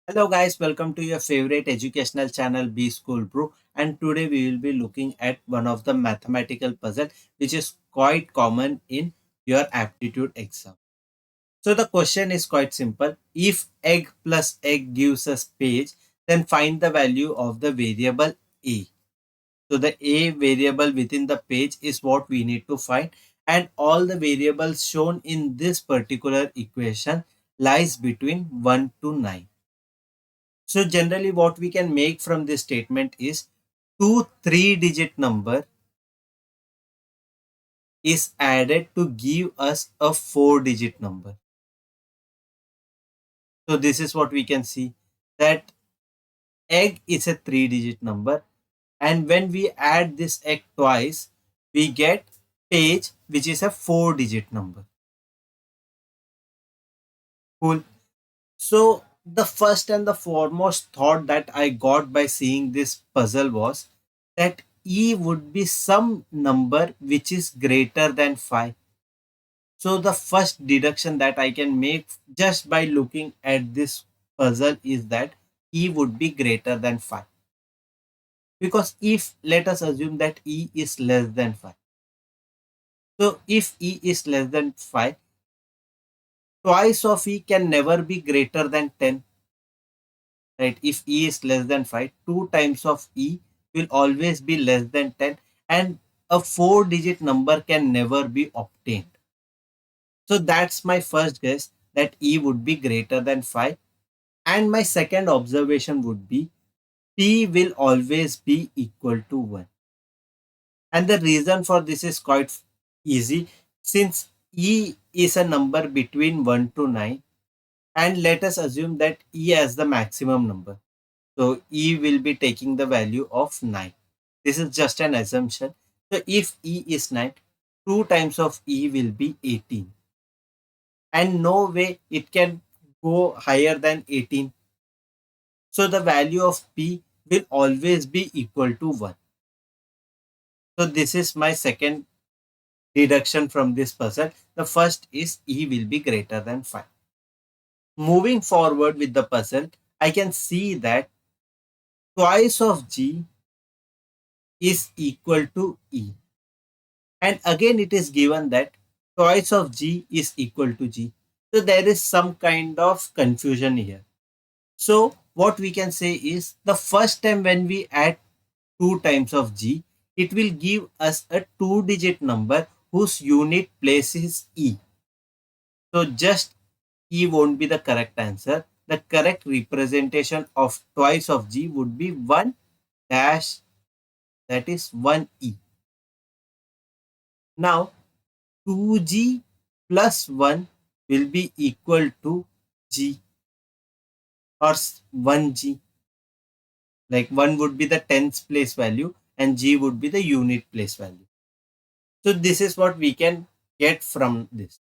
Hello guys, welcome to your favorite educational channel BSchoolBrew, and today we will be looking at one of the mathematical puzzle which is quite common in your aptitude exam. So the question is quite simple. If egg plus egg gives us page, then find the value of the variable a. So the a variable within the page is what we need to find, and all the variables shown in this particular equation lies between 1 to 9. So generally what we can make from this statement is two three-digit number is added to give us a four-digit number. So this is what we can see, that egg is a three-digit number, and when we add this egg twice, we get page, which is a four-digit number. Cool. So the first and the foremost thought that I got by seeing this puzzle was that E would be some number which is greater than 5. So the first deduction that I can make just by looking at this puzzle is that E would be greater than 5. Because if let us assume that E is less than 5. So if E is less than 5, twice of E can never be greater than 10. Right? If E is less than 5, 2 times of E will always be less than 10, and a four-digit number can never be obtained. So that's my first guess, that E would be greater than 5. And my second observation would be P will always be equal to 1. And the reason for this is quite easy, since E is a number between 1 to 9, and let us assume that E as the maximum number. So E will be taking the value of 9. This is just an assumption. So if E is 9, 2 times of E will be 18. And no way it can go higher than 18. So the value of P will always be equal to 1. So this is my second deduction from this puzzle. The first is E will be greater than 5. Moving forward with the puzzle, I can see that twice of G is equal to E. And again it is given that twice of G is equal to G. So there is some kind of confusion here. So what we can say is, the first time when we add 2 times of G, it will give us a two-digit number whose unit place is E. So just E won't be the correct answer. The correct representation of twice of G would be 1 dash, that is 1E. Now 2G plus 1 will be equal to G, or 1G. Like 1 would be the tens place value and G would be the unit place value. So this is what we can get from this.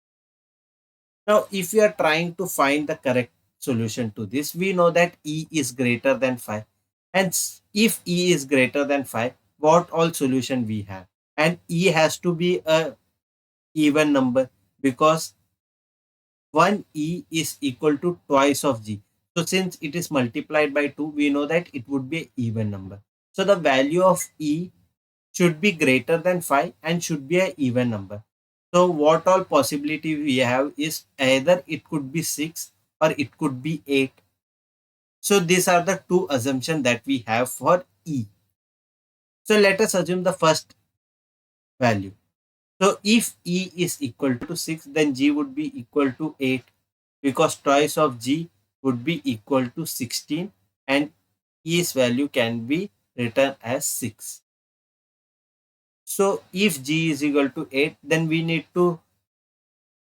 Now if we are trying to find the correct solution to this, we know that E is greater than 5. And if E is greater than 5, what all solution we have? And E has to be a even number, because 1E is equal to twice of G. So since it is multiplied by 2, we know that it would be an even number. So the value of E should be greater than 5 and should be an even number. So what all possibility we have is either it could be 6 or it could be 8. So these are the two assumptions that we have for E. So let us assume the first value. So if E is equal to 6, then G would be equal to 8, because twice of G would be equal to 16, and E's value can be written as 6. So if G is equal to 8, then we need to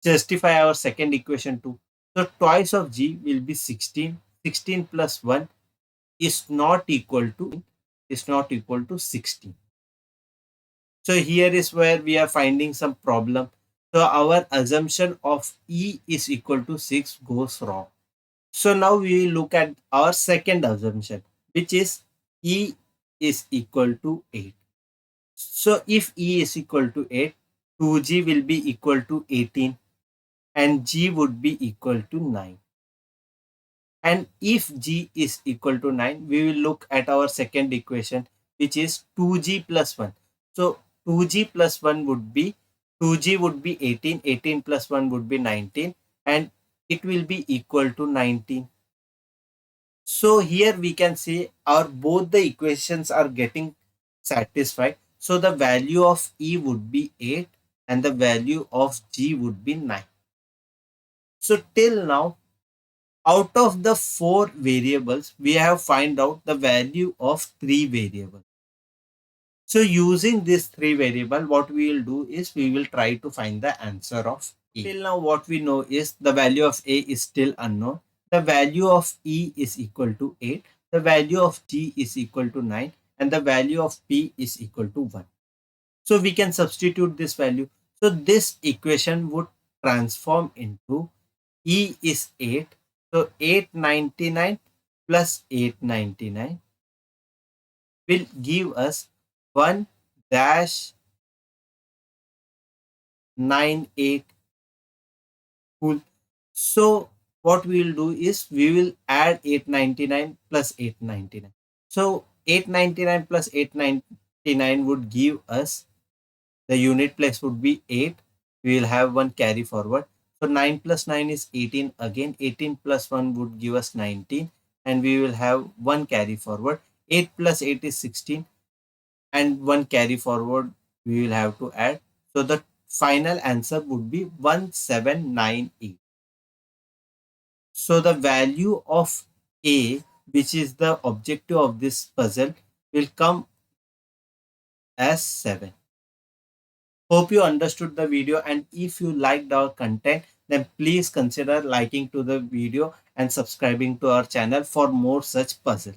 justify our second equation too. So twice of G will be 16. 16 plus 1 is not equal to 16. So here is where we are finding some problem. So our assumption of E is equal to 6 goes wrong. So now we look at our second assumption, which is E is equal to 8. So if E is equal to 8, 2G will be equal to 18 and G would be equal to 9. And if g is equal to 9, we will look at our second equation, which is 2g plus 1. So 2g plus 1 would be 2g would be 18, 18 plus 1 would be 19, and it will be equal to 19. So here we can see our both the equations are getting satisfied. So the value of E would be 8 and the value of G would be 9. So till now, out of the 4 variables, we have find out the value of 3 variables. So using this 3 variable, what we will do is we will try to find the answer of A. Till now what we know is the value of A is still unknown. The value of E is equal to 8. The value of G is equal to 9. And the value of P is equal to 1. So we can substitute this value. So this equation would transform into E is 8. So 899 plus 899 will give us 1 dash 98. Cool. So what we will do is we will add 899 plus 899. So 899 plus 899 would give us the unit place would be 8. We will have one carry forward. So 9 plus 9 is 18 again. 18 plus 1 would give us 19 and we will have one carry forward. 8 plus 8 is 16 and one carry forward we will have to add. So the final answer would be 1798. So the value of A, which is the objective of this puzzle, will come as 7. Hope you understood the video, and if you liked our content, then please consider liking to the video and subscribing to our channel for more such puzzles.